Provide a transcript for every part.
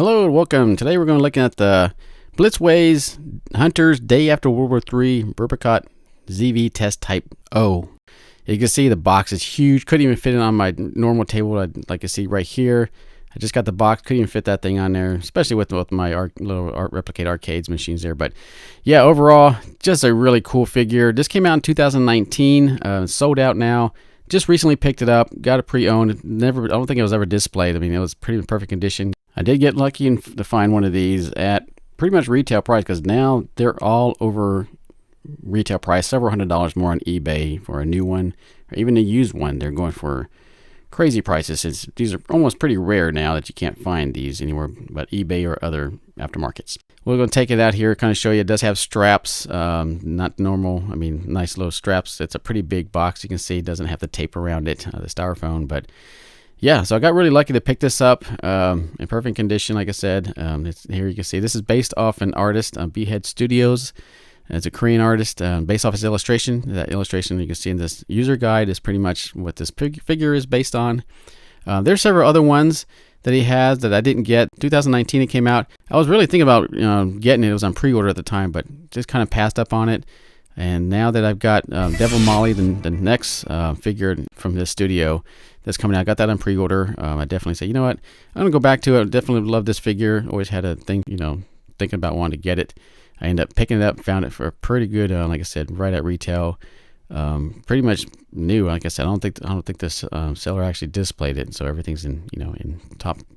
Hello and welcome. Today we're going to look at the Blitzway's Hunters Day After World War III Berbakat ZV Test Type O. You can see the box is huge. Couldn't even fit it on my normal table. I'd like to see right here. I just got the box. Couldn't even fit that thing on there, especially with my little Replicate Arcades machines there. But yeah, overall, just a really cool figure. This came out in 2019. Sold out now. Just recently picked it up. Got it pre-owned. I don't think it was ever displayed. I mean, it was pretty perfect condition. I did get lucky to find one of these at pretty much retail price, because now they're all over retail price, several $100s more on eBay for a new one, or even a used one. They're going for crazy prices, since these are almost pretty rare now that you can't find these anywhere but eBay or other aftermarkets. We're going to take it out here, kind of show you. It does have straps, not normal. I mean, nice little straps. It's a pretty big box. You can see it doesn't have the tape around it, the styrofoam, but yeah, so I got really lucky to pick this up in perfect condition. Like I said, here you can see this is based off an artist, Behead Studios. It's a Korean artist, based off his illustration. That illustration you can see in this user guide is pretty much what this figure is based on. There's several other ones that he has that I didn't get. 2019 it came out. I was really thinking about getting it. It was on pre-order at the time, but just kind of passed up on it. And now that I've got Devil Molly, the next figure from this studio that's coming out, I got that on pre-order. I definitely say, you know what, I'm going to go back to it. Definitely love this figure. Always had a thing, thinking about wanting to get it. I ended up picking it up, found it for a pretty good, like I said, right at retail. Pretty much new. Like I said, I don't think this seller actually displayed it, so everything's in in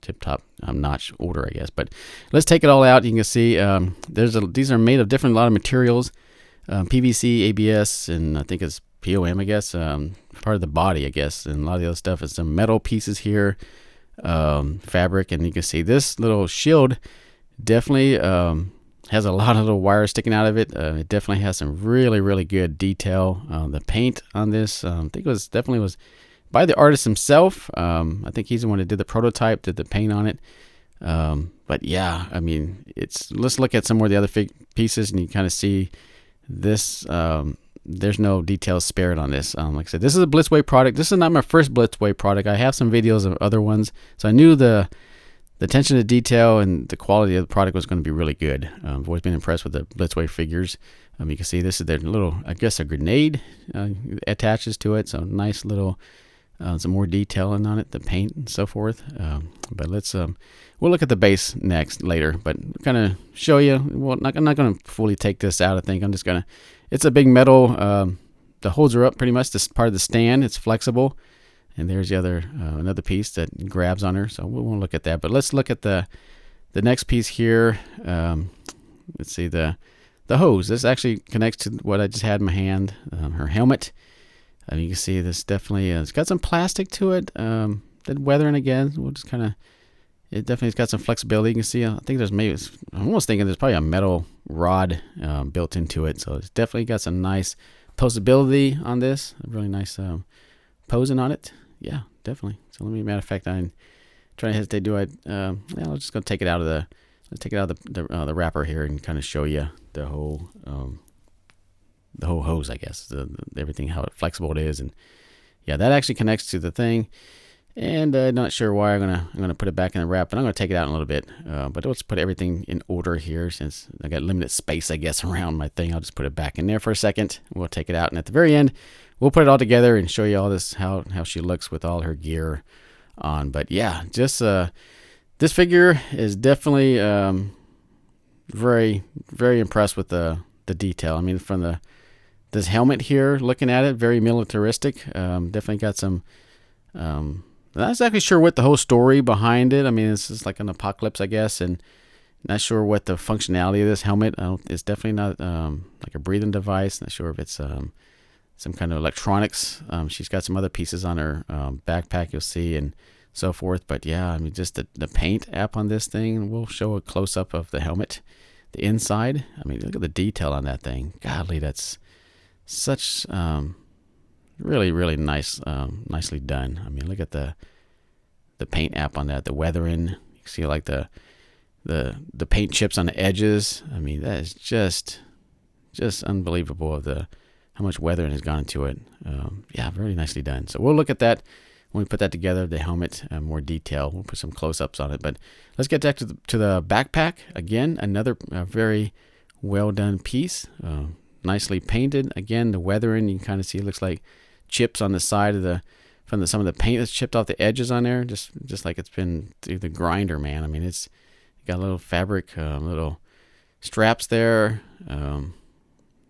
tip-top notch order, I guess. But let's take it all out. You can see these are made of a lot of materials. PVC, ABS, and I think it's POM, I guess, part of the body, I guess, and a lot of the other stuff is some metal pieces here, fabric, and you can see this little shield definitely has a lot of little wires sticking out of it. It definitely has some really good detail. The paint on this, I think it definitely was by the artist himself. I think he's the one that did the prototype, did the paint on it. But yeah, I mean, let's look at some more of the other pieces, and you kind of see this. There's no details spared on this. Like I said, this is a Blitzway product. This is not my first Blitzway product. I have some videos of other ones, so I knew the attention to detail and the quality of the product was going to be really good. I've always been impressed with the Blitzway figures. You can see this is their little, I guess, a grenade attaches to it. So nice little, some more detailing on it, the paint and so forth. But we'll look at the base later. But kind of show you. Well, I'm not going to fully take this out. I think I'm just gonna. It's a big metal. The holes are up pretty much. This part of the stand. It's flexible. And there's the other another piece that grabs on her, so we won't look at that. But let's look at the next piece here. Let's see the hose. This actually connects to what I just had in my hand. Her helmet. You can see this definitely. It's got some plastic to it. Then weathering again. We'll just kind of. It definitely's got some flexibility. You can see. I think I'm almost thinking there's probably a metal rod built into it. So it's definitely got some nice posability on this. A really nice posing on it. Yeah, definitely. So matter of fact, I'm trying to hesitate. I'm just gonna take it out of the wrapper here and kind of show you the whole hose, I guess, everything, how flexible it is, and yeah, that actually connects to the thing. And I'm not sure why I'm gonna put it back in the wrap, but I'm gonna take it out in a little bit. But let's put everything in order here, since I got limited space, I guess, around my thing. I'll just put it back in there for a second. We'll take it out, and at the very end, we'll put it all together and show you all this, how she looks with all her gear on. But yeah, just this figure is definitely very impressed with the detail. I mean, from this helmet here, looking at it, very militaristic. Definitely got some. I'm not exactly sure what the whole story behind it. I mean, it's just like an apocalypse, I guess, and not sure what the functionality of this helmet. It's definitely not like a breathing device. Not sure if it's some kind of electronics. She's got some other pieces on her backpack, you'll see, and so forth. But yeah, I mean, just the paint app on this thing. We'll show a close-up of the helmet, the inside. I mean, look at the detail on that thing. Godly, that's such really nice, nicely done. I mean, look at the paint app on that, the weathering. You can see like the paint chips on the edges. I mean, that is just unbelievable of how much weathering has gone into it. Yeah, very nicely done. So we'll look at that when we put that together, the helmet, more detail. We'll put some close-ups on it. But let's get back to the backpack. Again, another very well done piece. Nicely painted. Again, the weathering, you can kind of see it looks like chips on the side of some of the paint that's chipped off the edges on there, just like it's been through the grinder, man. I mean, it's got a little fabric, little straps there.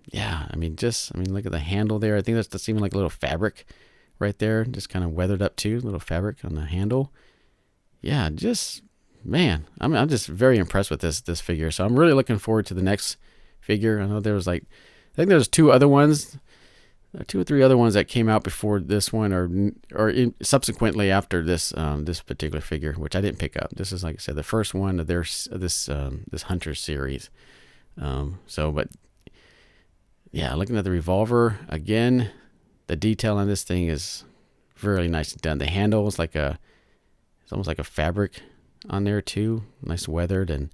Yeah, I mean, look at the handle there. I think that's even like a little fabric right there, just kind of weathered up too, little fabric on the handle. Yeah, man, I'm just very impressed with this figure. So I'm really looking forward to the next figure. I know there was I think there's two or three other ones that came out before this one, or subsequently after this this particular figure, which I didn't pick up. This is, like I said, the first one of this Hunter series. But yeah, looking at the revolver again, the detail on this thing is really nicely done. The handle is it's almost like a fabric on there too, nice weathered, and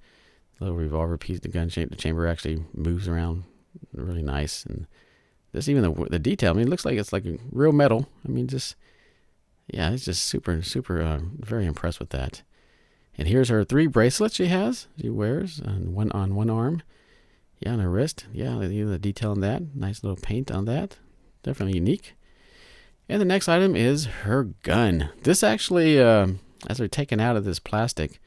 little revolver piece. The chamber actually moves around, really nice. And this, even the detail, I mean, it looks like it's like real metal. I mean, it's just super, very impressed with that. And here's her 3 bracelets she wears, on one arm. Yeah, on her wrist. Yeah, the detail on that. Nice little paint on that. Definitely unique. And the next item is her gun. This actually, as they're taken out of this plastic,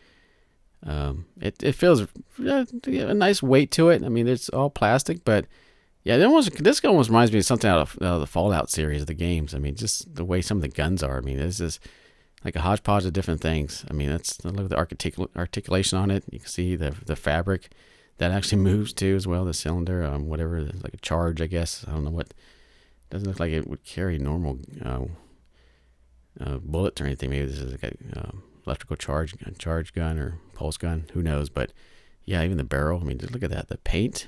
it feels a nice weight to it. I mean, it's all plastic, but yeah, this gun almost reminds me of something out of the Fallout series of the games. I mean, just the way some of the guns are. I mean, this is like a hodgepodge of different things. I mean, look at the articulation on it. You can see the fabric that actually moves too as well. The cylinder, whatever, like a charge, I guess. I don't know what. Doesn't look like it would carry normal bullets or anything. Maybe this is like a electrical charge gun or pulse gun. Who knows? But yeah, even the barrel. I mean, just look at that. The paint,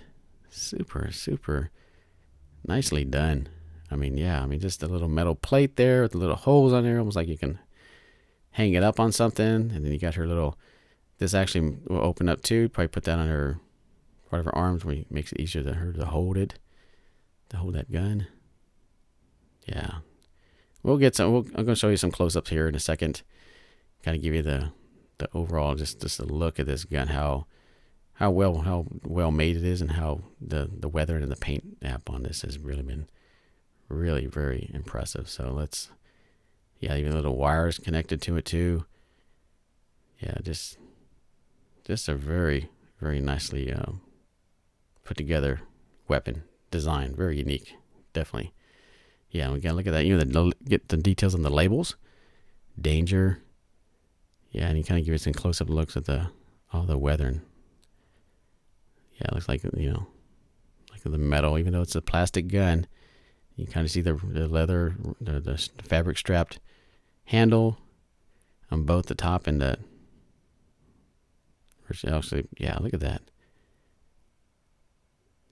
super nicely done. I mean, yeah. I mean, just a little metal plate there with the little holes on there, almost like you can hang it up on something. And then you got her little. This actually will open up too. Probably put that on her part of her arms, where it makes it easier for her to hold that gun. Yeah, we'll get some. I'm going to show you some close-ups here in a second. Kind of give you the overall, just a look at this gun, how well made it is, and how the weather and the paint app on this has really been really very impressive. So even little wires connected to it too. Yeah, just a very very nicely put together weapon design, very unique, definitely. Yeah, we gotta look at that. Get the details on the labels. Danger. Yeah, and you kind of give it some close-up looks at all the weathering. Yeah, it looks like like the metal, even though it's a plastic gun. You kind of see the leather, the fabric strapped handle on both the top and the. Actually, yeah, look at that.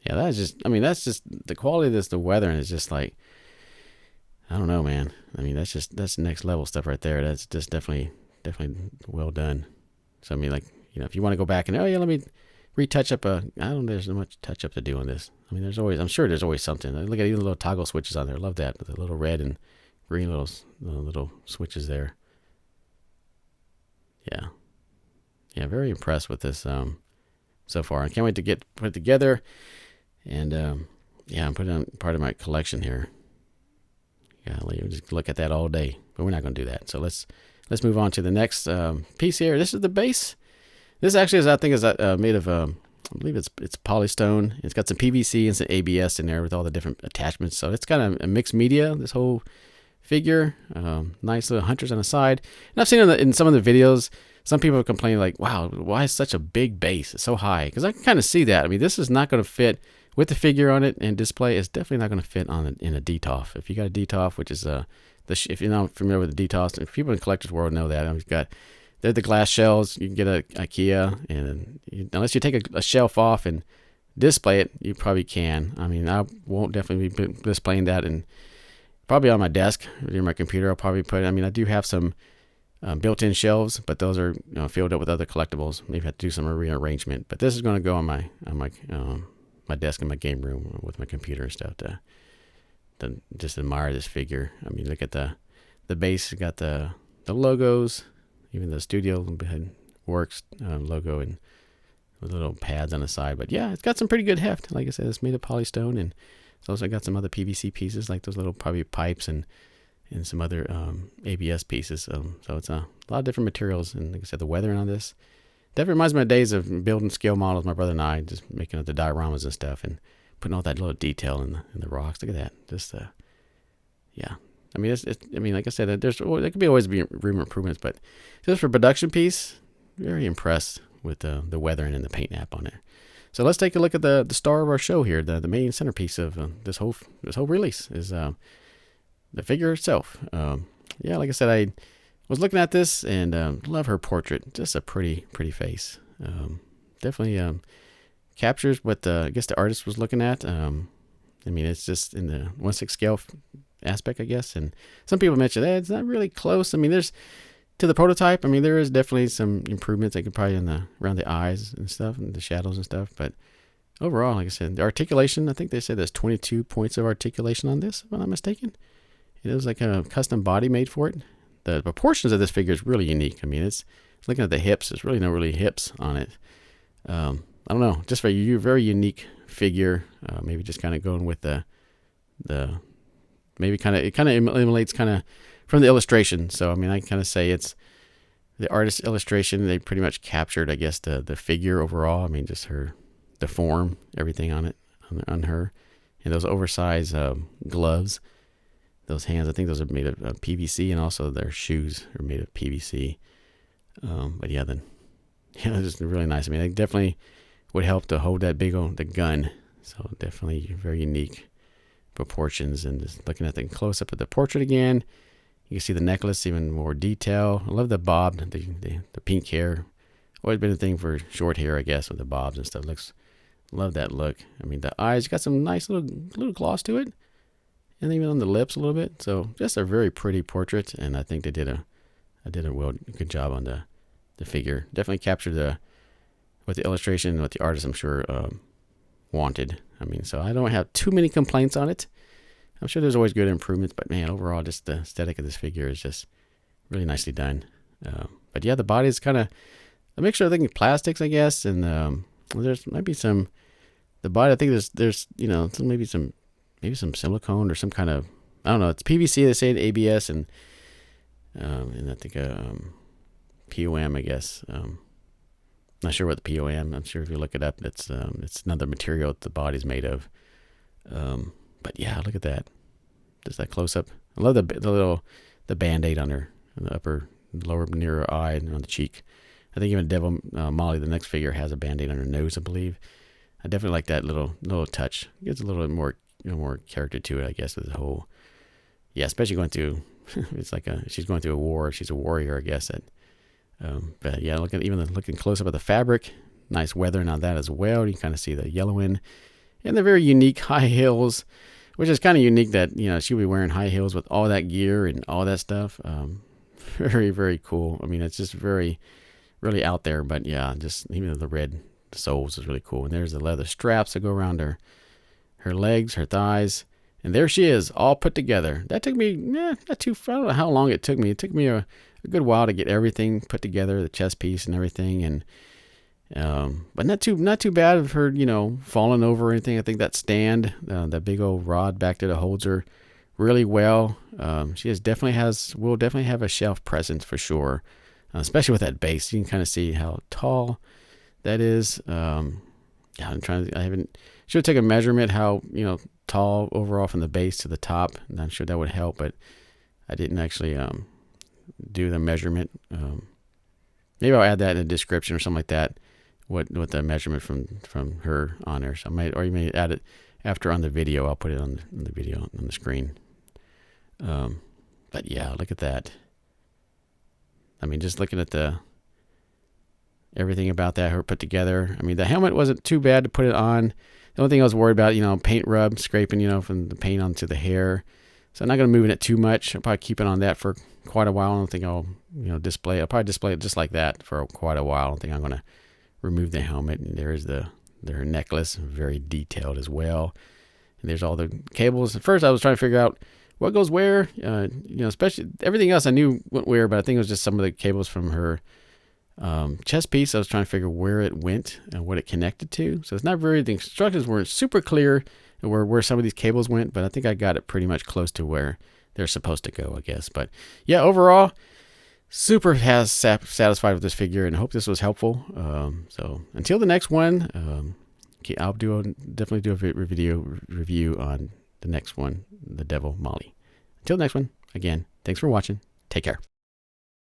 Yeah, that's just the quality of this. The weathering is just like. I don't know, man. I mean, that's next level stuff right there. That's just definitely well done. So I mean, if you want to go back and let me retouch up I don't know, there's not much touch up to do on this. I mean, I'm sure there's always something. Look at even the little toggle switches on there. I love that, the little red and green little switches there. Yeah, very impressed with this so far. I can't wait to put it together, and I'm putting it on part of my collection here. Yeah, we'll just look at that all day, but we're not going to do that. So let's move on to the next piece here. This is the base. This actually is made of I believe it's polystone. It's got some PVC and some ABS in there with all the different attachments. So it's kind of a mixed media. This whole figure, nice little hunters on the side. And I've seen in some of the videos, some people are complaining like, "Wow, why is such a big base? It's so high." Because I can kind of see that. I mean, this is not going to fit. With the figure on it and display, it's definitely not going to fit in a DTOF. If you got a DTOF, which is if you're not familiar with the DTOFs, if people in the collector's world know that. They're the glass shells. You can get a IKEA, and unless you take a shelf off and display it, you probably can. I mean, I won't definitely be displaying that, and probably on my desk near my computer. I'll probably put it. I mean, I do have some built-in shelves, but those are filled up with other collectibles. Maybe have to do some rearrangement. But this is going to go on my desk in my game room with my computer and stuff to just admire this figure. I mean, look at the The base has got the logos, even the studio works logo, and with little pads on the side. But yeah, it's got some pretty good heft. Like I said, it's made of polystone, and it's also got some other PVC pieces, like those little probably pipes and some other ABS pieces. So it's a lot of different materials. And like I said, the weathering on this definitely reminds me of days of building scale models. My brother and I just making up the dioramas and stuff, and putting all that little detail in the rocks. Look at that. Just yeah. I mean, I mean, like I said, there could always be room improvements, but just for production piece, very impressed with the weathering and the paint app on it. So let's take a look at the star of our show here. The main centerpiece of this whole release is the figure itself. Yeah, like I said, I was looking at this and love her portrait. Just a pretty face. Definitely captures what I guess the artist was looking at. I mean, it's just in the 1/6 scale aspect, I guess. And some people mentioned that it's not really close. I mean, there's to the prototype. I mean, there is definitely some improvements. I could probably around the eyes and stuff, and the shadows and stuff. But overall, like I said, the articulation. I think they said there's 22 points of articulation on this, if I'm not mistaken. It was like a custom body made for it. The proportions of this figure is really unique. I mean, it's looking at the hips. There's really no hips on it. I don't know, just very unique figure. Maybe just kind of going with the maybe it kind of emulates kind of from the illustration. So I mean, I kind of say it's the artist's illustration. They pretty much captured, I guess, the figure overall. I mean, just the form, everything on it, on her, and those oversized gloves. Those hands, I think those are made of PVC, and also their shoes are made of PVC. But yeah, it's really nice. I mean, it definitely would help to hold that the gun. So definitely very unique proportions. And just looking at the close up of the portrait again, you can see the necklace, even more detail. I love the bob, the pink hair. Always been a thing for short hair, I guess, with the bobs and stuff. Love that look. I mean, the eyes got some nice little gloss to it. And even on the lips a little bit. So just a very pretty portrait, and I think they did a good job on the figure. Definitely captured what the illustration, what the artist, I'm sure, wanted. I mean, so I don't have too many complaints on it. I'm sure there's always good improvements, but man, overall, just the aesthetic of this figure is just really nicely done. But yeah, the body is kind of a mixture of plastics, I guess, and there's might be some. The body, I think there's maybe some silicone or some kind of, I don't know. It's PVC. They say ABS and I think POM, I guess. Not sure what the POM. I'm sure if you look it up, it's another material that the body's made of. But yeah, look at that. Just that close up. I love the Band-Aid on her, on the lower near her eye and on the cheek. I think even Devil Molly, the next figure, has a Band-Aid on her nose, I believe. I definitely like that little touch. It gives a little bit more more character to it, I guess, with the whole, especially going through, it's like she's going through a war. She's a warrior, I guess. But yeah, looking close up at the fabric, nice weathering on that as well. You can kind of see the yellowing, and the very unique high heels, which is kind of unique that she'll be wearing high heels with all that gear and all that stuff. Very, very cool. I mean, it's just very, really out there. But yeah, just even the red soles is really cool. And there's the leather straps that go around her legs, her thighs, and there she is, all put together. That took me, not too far. I don't know how long it took me. It took me a good while to get everything put together, the chest piece and everything, and but not too bad of her, falling over or anything. I think that stand, that big old rod back there that holds her really well. She will definitely have a shelf presence for sure, especially with that base. You can kind of see how tall that is. Should take a measurement how tall overall from the base to the top, and I'm sure that would help, but I didn't actually do the measurement. Maybe I'll add that in the description or something like that, what the measurement from her on there. So you may add it after on the video. I'll put it on the video on the screen. But yeah, look at that. I mean, just looking at everything about that, her put together. I mean, the helmet wasn't too bad to put it on. The only thing I was worried about, paint rub, scraping, from the paint onto the hair. So I'm not going to move it too much. I'll probably keep it on that for quite a while. I don't think I'll, display it. I'll probably display it just like that for quite a while. I don't think I'm going to remove the helmet. And there's their necklace, very detailed as well. And there's all the cables. At first I was trying to figure out what goes where. Especially everything else I knew went where, but I think it was just some of the cables from her chest piece. I was trying to figure where it went and what it connected to. So it's not very, the instructions weren't super clear where some of these cables went, but I think I got it pretty much close to where they're supposed to go, I guess. But yeah, overall, super satisfied with this figure, and I hope this was helpful. So until the next one, I'll definitely do a video review on the next one, the Devil Molly. Until the next one, again, thanks for watching. Take care.